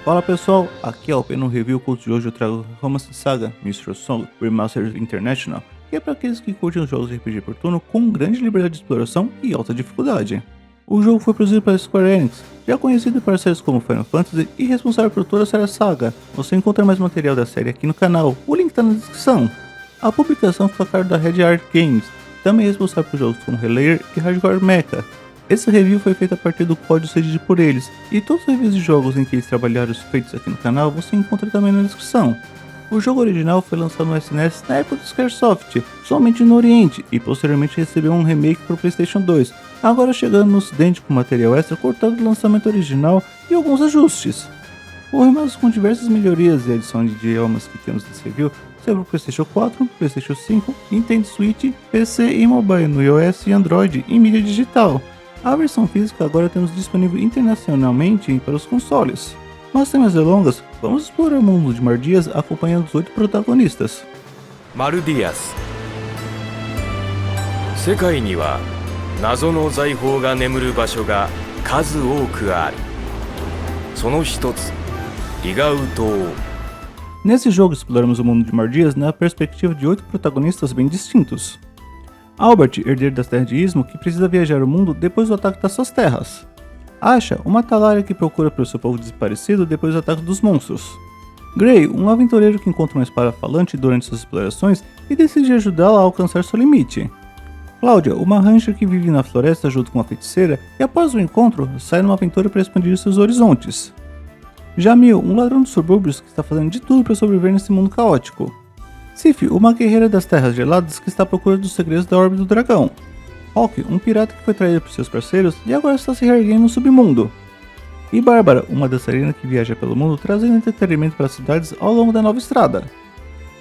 Fala pessoal, aqui é o Peno Review Cult. Hoje eu trago Romance Saga Mr. Song Remastered International, que é para aqueles que curtem os jogos de RPG por turno com grande liberdade de exploração e alta dificuldade. O jogo foi produzido pela Square Enix, já conhecido por séries como Final Fantasy e responsável por toda a série Saga. Você encontra mais material da série aqui no canal, o link está na descrição. A publicação fica a cargo da Red Art Games, também responsável por jogos como Relayer e Hardcore Mecha. Esse review foi feito a partir do código cedido por eles, e todos os reviews de jogos em que eles trabalharam feitos aqui no canal você encontra também na descrição. O jogo original foi lançado no SNES na época do Squaresoft, somente no Oriente, e posteriormente recebeu um remake para o PlayStation 2, agora chegando no Ocidente com material extra cortado do lançamento original e alguns ajustes. O remaster com diversas melhorias e adição de idiomas que temos nesse review saiu para o PlayStation 4, PlayStation 5, Nintendo Switch, PC e mobile no iOS e Android em mídia digital. A versão física agora temos disponível internacionalmente para os consoles. Mas sem mais delongas, vamos explorar o mundo de Mardias acompanhando os 8 protagonistas. Mardias. 世界には謎の財宝が眠る場所が数多くある。その一つ、リガウ島。 Nesse jogo exploramos o mundo de Mardias na perspectiva de 8 protagonistas bem distintos. Albert, herdeiro das terras de Ismo, que precisa viajar o mundo depois do ataque das suas terras. Asha, uma Talaria que procura pelo seu povo desaparecido depois do ataque dos monstros. Gray, um aventureiro que encontra uma espada falante durante suas explorações e decide ajudá-la a alcançar seu limite. Cláudia, uma ranger que vive na floresta junto com uma feiticeira e após o encontro sai numa aventura para expandir seus horizontes. Jamil, um ladrão dos subúrbios que está fazendo de tudo para sobreviver nesse mundo caótico. Sif, uma guerreira das terras geladas que está à procura dos segredos da Orbe do Dragão. Hawk, um pirata que foi traído por seus parceiros e agora está se reerguendo no submundo. E Bárbara, uma dançarina que viaja pelo mundo trazendo entretenimento para as cidades ao longo da nova estrada.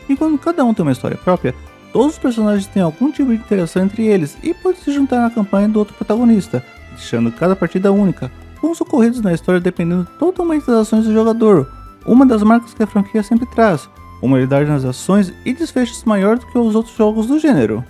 E quando cada um tem uma história própria, todos os personagens têm algum tipo de interação entre eles e podem se juntar na campanha do outro protagonista, deixando cada partida única, com os ocorridos na história dependendo totalmente das ações do jogador, uma das marcas que a franquia sempre traz, uma unidade nas ações e desfechos maior do que os outros jogos do gênero.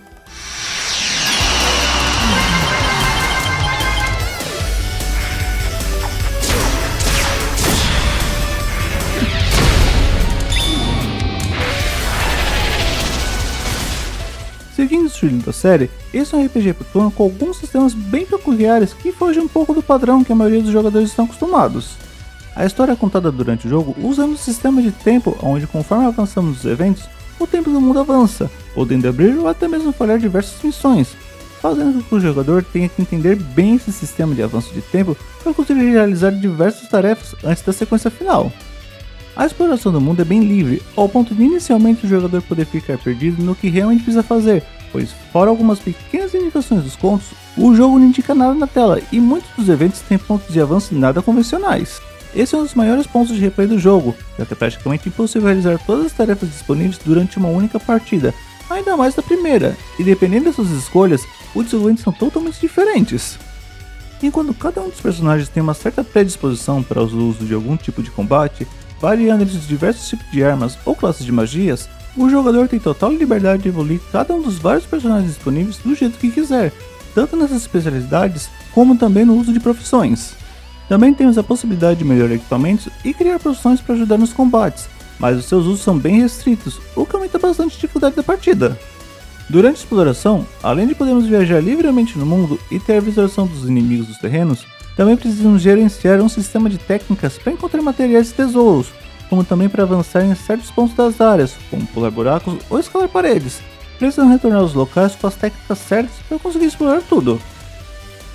Seguindo o estilo da série, esse é um RPG por turno com alguns sistemas bem peculiares que fogem um pouco do padrão que a maioria dos jogadores estão acostumados. A história é contada durante o jogo usando um sistema de tempo onde conforme avançamos nos eventos, o tempo do mundo avança, podendo abrir ou até mesmo falhar diversas missões, fazendo com que o jogador tenha que entender bem esse sistema de avanço de tempo para conseguir realizar diversas tarefas antes da sequência final. A exploração do mundo é bem livre, ao ponto de inicialmente o jogador poder ficar perdido no que realmente precisa fazer, pois fora algumas pequenas indicações dos contos, o jogo não indica nada na tela e muitos dos eventos têm pontos de avanço nada convencionais. Esse é um dos maiores pontos de replay do jogo, já que é praticamente impossível realizar todas as tarefas disponíveis durante uma única partida, ainda mais da primeira, e dependendo das suas escolhas, os desenvolvimentos são totalmente diferentes. Enquanto cada um dos personagens tem uma certa predisposição para o uso de algum tipo de combate, variando entre os diversos tipos de armas ou classes de magias, o jogador tem total liberdade de evoluir cada um dos vários personagens disponíveis do jeito que quiser, tanto nessas especialidades como também no uso de profissões. Também temos a possibilidade de melhorar equipamentos e criar profissões para ajudar nos combates, mas os seus usos são bem restritos, o que aumenta bastante a dificuldade da partida. Durante a exploração, além de podermos viajar livremente no mundo e ter a visualização dos inimigos dos terrenos, também precisamos gerenciar um sistema de técnicas para encontrar materiais e tesouros, como também para avançar em certos pontos das áreas, como pular buracos ou escalar paredes, precisando retornar aos locais com as técnicas certas para conseguir explorar tudo.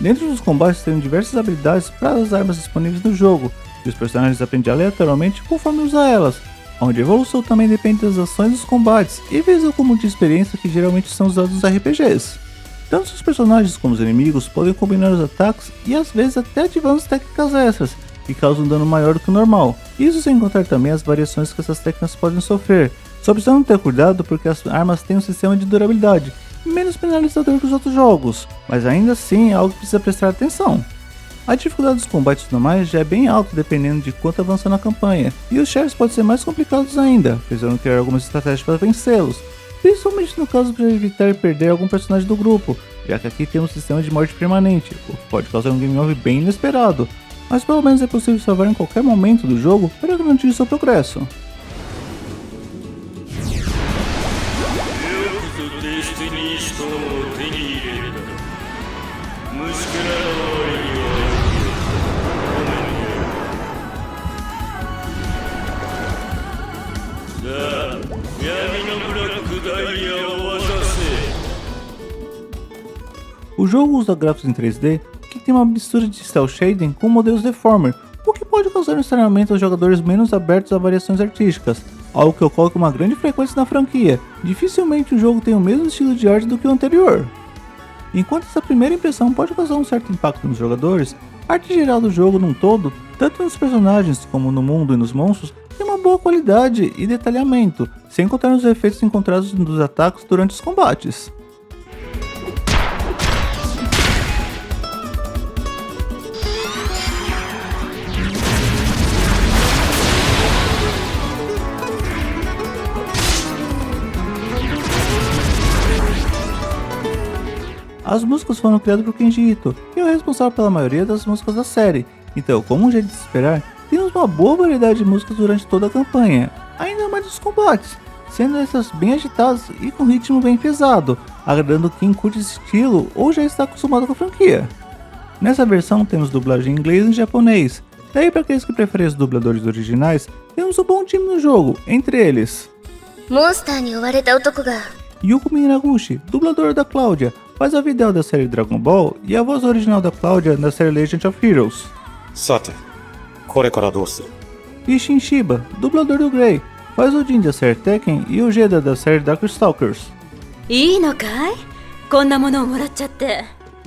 Dentro dos combates tem diversas habilidades para as armas disponíveis no jogo, e os personagens aprendem aleatoriamente conforme usar elas, onde a evolução também depende das ações dos combates e visa o comum de experiência que geralmente são usados nos RPGs. Tanto os personagens como os inimigos podem combinar os ataques e às vezes até ativando as técnicas extras, que causam um dano maior do que o normal, isso sem contar também as variações que essas técnicas podem sofrer, só precisando ter cuidado porque as armas têm um sistema de durabilidade menos penalizador que os outros jogos, mas ainda assim é algo que precisa prestar atenção. A dificuldade dos combates normais já é bem alta dependendo de quanto avança na campanha, e os chefes podem ser mais complicados ainda, precisando criar algumas estratégias para vencê-los, principalmente no caso para evitar perder algum personagem do grupo, já que aqui temos um sistema de morte permanente, o que pode causar um game over bem inesperado, mas pelo menos é possível salvar em qualquer momento do jogo para garantir seu progresso. O jogo usa gráficos em 3D que tem uma mistura de cel shading com modelos deformer, o que pode causar um estranhamento aos jogadores menos abertos a variações artísticas, algo que ocorre com uma grande frequência na franquia. Dificilmente o jogo tem o mesmo estilo de arte do que o anterior. Enquanto essa primeira impressão pode causar um certo impacto nos jogadores, a arte geral do jogo num todo, tanto nos personagens como no mundo e nos monstros, tem uma boa qualidade e detalhamento, sem contar nos efeitos encontrados nos ataques durante os combates. As músicas foram criadas por Kenji Ito, que é o responsável pela maioria das músicas da série, então, como já é de se esperar, temos uma boa variedade de músicas durante toda a campanha, ainda mais dos combates, sendo essas bem agitadas e com ritmo bem pesado, agradando quem curte esse estilo ou já está acostumado com a franquia. Nessa versão temos dublagem em inglês e em japonês, daí para aqueles que preferem os dubladores originais, temos um bom time no jogo, entre eles Yuko Minaguchi, dublador da Cláudia, faz a Videl da série Dragon Ball e a voz original da Cláudia na série Legend of Heroes. E Shinshiba, dublador do Grey, faz o Jin da série Tekken e o Jeda da série Darkstalkers.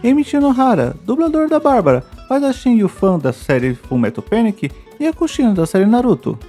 Emichi Nohara, dublador da Bárbara, faz a Shin Yufan da série Fullmetal Panic e a Kushina da série Naruto.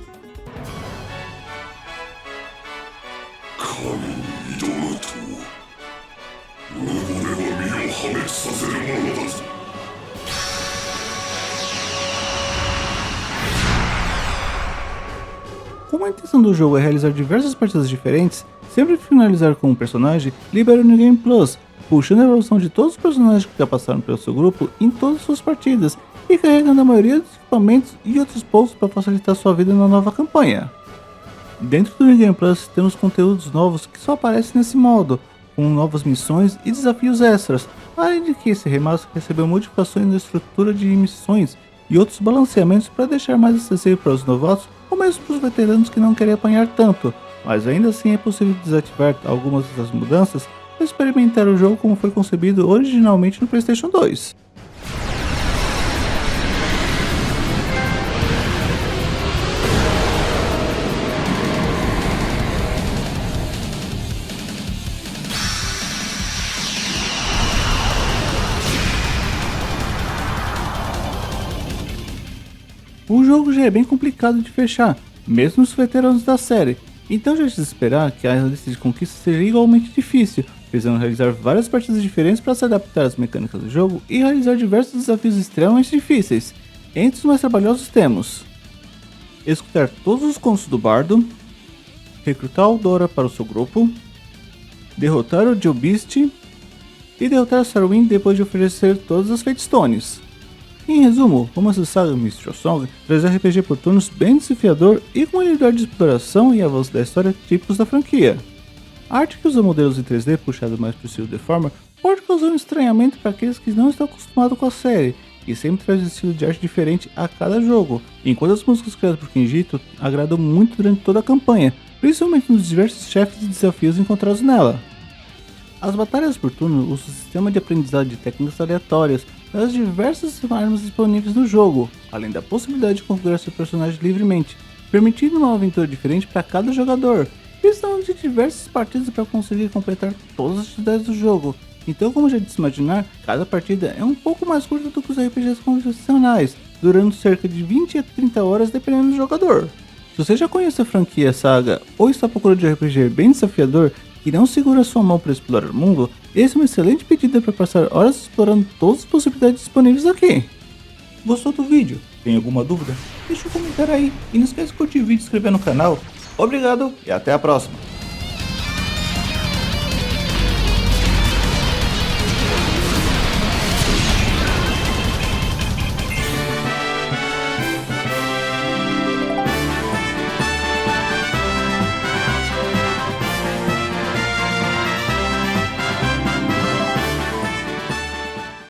Como a intenção do jogo é realizar diversas partidas diferentes, sempre finalizar com um personagem, libera o New Game Plus, puxando a evolução de todos os personagens que já passaram pelo seu grupo em todas as suas partidas e carregando a maioria dos equipamentos e outros pontos para facilitar sua vida na nova campanha. Dentro do New Game Plus temos conteúdos novos que só aparecem nesse modo, com novas missões e desafios extras, além de que esse remaster recebeu modificações na estrutura de missões e outros balanceamentos para deixar mais acessível para os novatos ou mesmo para os veteranos que não querem apanhar tanto, mas ainda assim é possível desativar algumas dessas mudanças para experimentar o jogo como foi concebido originalmente no PlayStation 2. O jogo já é bem complicado de fechar, mesmo os veteranos da série, então já é de se esperar que a lista de conquistas seja igualmente difícil, precisando realizar várias partidas diferentes para se adaptar às mecânicas do jogo e realizar diversos desafios extremamente difíceis. Entre os mais trabalhosos temos escutar todos os contos do bardo, recrutar o Dora para o seu grupo, derrotar o Joe Beast e derrotar a Sarwin depois de oferecer todas as Fate Stones. Em resumo, Romance Saga Mystery of Song traz RPG por turnos bem desafiador e com uma liberdade de exploração e avanço da história típicos da franquia. A arte que usa modelos em 3D puxado mais para o estilo Deformer pode causar um estranhamento para aqueles que não estão acostumados com a série, e sempre traz um estilo de arte diferente a cada jogo, enquanto as músicas criadas por Kenji Ito agradam muito durante toda a campanha, principalmente nos diversos chefes e desafios encontrados nela. As batalhas por turno usam o sistema de aprendizado de técnicas aleatórias das diversas armas disponíveis no jogo, além da possibilidade de configurar seu personagem livremente, permitindo uma aventura diferente para cada jogador, precisando de diversas partidas para conseguir completar todas as atividades do jogo. Então, como já disse imaginar, cada partida é um pouco mais curta do que os RPGs convencionais, durando cerca de 20 a 30 horas dependendo do jogador. Se você já conhece a franquia Saga ou está procurando de um RPG bem desafiador e não segura sua mão para explorar o mundo, esse é uma excelente pedida para passar horas explorando todas as possibilidades disponíveis aqui. Gostou do vídeo? Tem alguma dúvida? Deixa um comentário aí e não esquece de curtir o vídeo e se inscrever no canal. Obrigado e até a próxima!